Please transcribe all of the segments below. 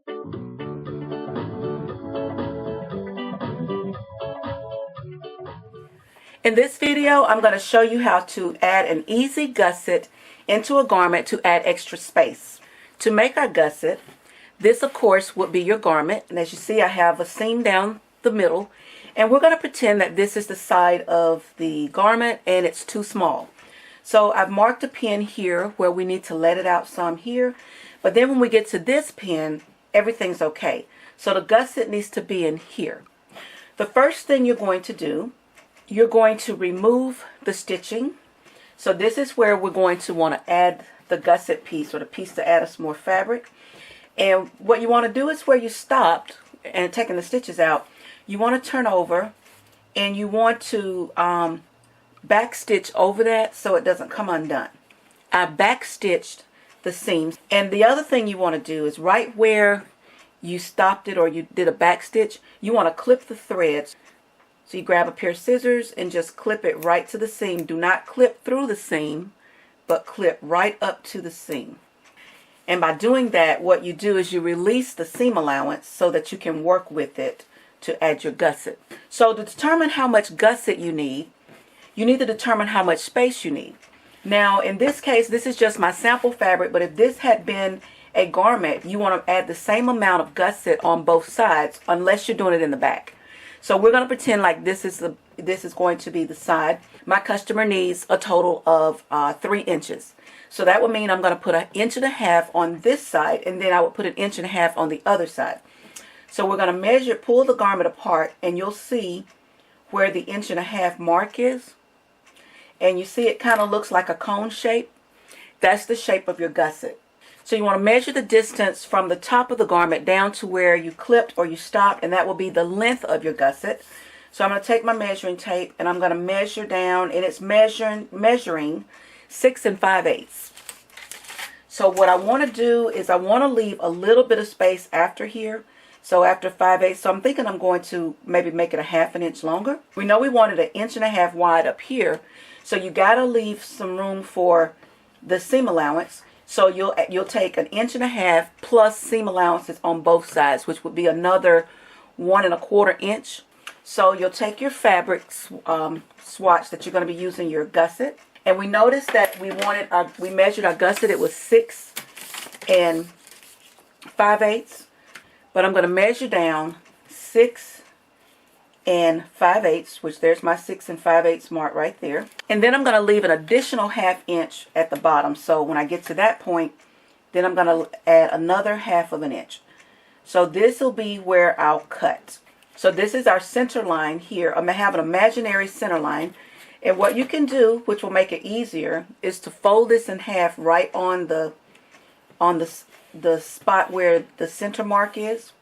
In this video, I'm going to show you how to add an easy gusset into a garment to add extra space. To make our gusset, this of course would be your garment, and as you see I have a seam down the middle, and we're going to pretend that this is the side of the garment and it's too small. So I've marked a pin here where we need to let it out some here, but then when we get to this pin, everything's okay. So the gusset needs to be in here. The first thing you're going to do, you're going to remove the stitching. So this is where we're going to want to add the gusset piece, or the piece to add us more fabric. And what you want to do is where you stopped and taking the stitches out, you want to turn over and you want to back stitch over that so it doesn't come undone. I back stitched the seams, and the other thing you want to do is right where you stopped it or you did a back stitch, you want to clip the threads. So you grab a pair of scissors and just clip it right to the seam. Do not clip through the seam, but clip right up to the seam. And by doing that, what you do is you release the seam allowance so that you can work with it to add your gusset. So to determine how much gusset you need to determine how much space you need. Now in this case, this is just my sample fabric, but if this had been a garment, you want to add the same amount of gusset on both sides, unless you're doing it in the back. So we're going to pretend like this is going to be the side. My customer needs a total of 3 inches. So that would mean I'm going to put 1.5 inches on this side, and then I would put 1.5 inches on the other side. So we're going to measure, pull the garment apart, and you'll see where the 1.5 inch mark is. And you see it kind of looks like a cone shape. That's the shape of your gusset. So you want to measure the distance from the top of the garment down to where you clipped or you stopped, and that will be the length of your gusset. So I'm going to take my measuring tape and I'm going to measure down, and it's measuring 6 5/8. So what I want to do is I want to leave a little bit of space after here. So after 5/8, so I'm thinking I'm going to maybe make it 1/2 inch longer. We know we wanted 1.5 inches wide up here, so you got to leave some room for the seam allowance. So you'll take 1.5 inches plus seam allowances on both sides, which would be another 1 1/4 inch. So you'll take your fabric swatch that you're going to be using your gusset, and we noticed that we measured our gusset. It was 6 5/8, but I'm going to measure down 6 5/8, which there's my 6 5/8 mark right there. And then I'm going to leave an additional 1/2 inch at the bottom. So when I get to that point, then I'm going to add another 1/2 inch. So this will be where I'll cut. So this is our center line here. I'm going to have an imaginary center line. And what you can do, which will make it easier, is to fold this in half right on the spot where the center mark is.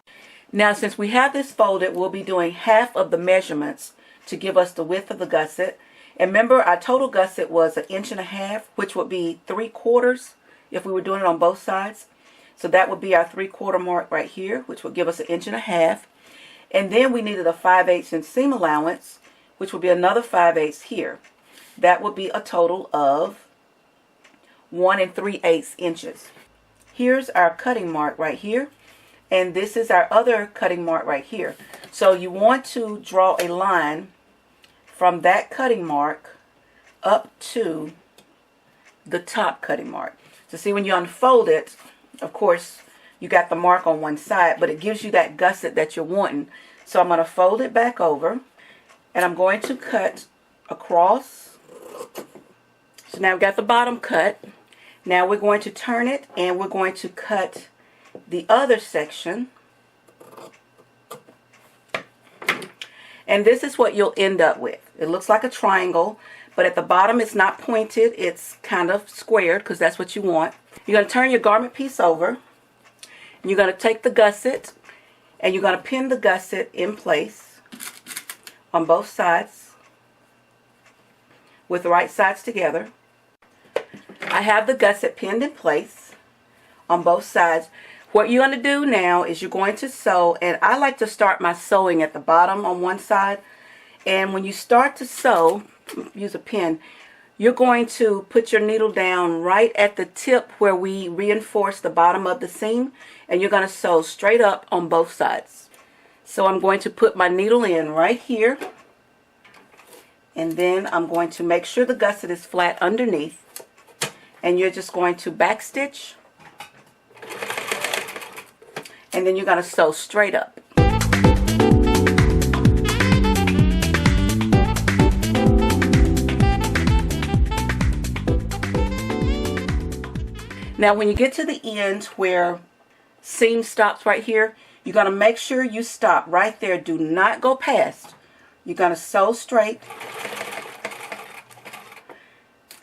Now since we have this folded, we'll be doing half of the measurements to give us the width of the gusset. And remember, our total gusset was 1.5 inches, which would be 3/4 if we were doing it on both sides. So that would be our 3/4 mark right here, which would give us 1.5 inches. And then we needed a 5/8 inch seam allowance, which would be another 5/8 here. That would be a total of 1 3/8 inches. Here's our cutting mark right here. And this is our other cutting mark right here. So you want to draw a line from that cutting mark up to the top cutting mark. So see, when you unfold it, of course, you got the mark on one side, but it gives you that gusset that you're wanting. So I'm going to fold it back over, and I'm going to cut across. So now we've got the bottom cut. Now we're going to turn it, and we're going to cut the other section, and this is what you'll end up with. It looks like a triangle, but at the bottom it's not pointed, it's kind of squared because that's what you want. You're going to turn your garment piece over, and you're going to take the gusset and you're going to pin the gusset in place on both sides with the right sides together. I have the gusset pinned in place on both sides. What you're going to do now is you're going to sew, and I like to start my sewing at the bottom on one side. And when you start to sew, use a pin, you're going to put your needle down right at the tip where we reinforce the bottom of the seam, and you're going to sew straight up on both sides. So I'm going to put my needle in right here, and then I'm going to make sure the gusset is flat underneath, and you're just going to back stitch, and then you're going to sew straight up. Now when you get to the end where seam stops right here, you're going to make sure you stop right there. Do not go past. You're going to sew straight,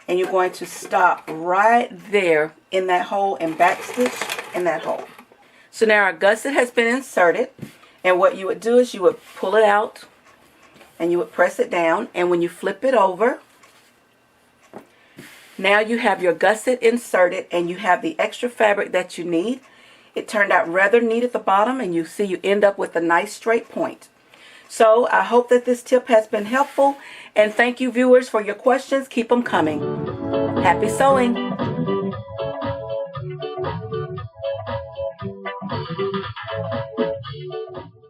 and you're going to stop right there in that hole and back stitch in that hole. So now our gusset has been inserted, and what you would do is you would pull it out and you would press it down, and when you flip it over, now you have your gusset inserted and you have the extra fabric that you need. It turned out rather neat at the bottom, and you see you end up with a nice straight point. So I hope that this tip has been helpful, and thank you viewers for your questions. Keep them coming. Happy sewing!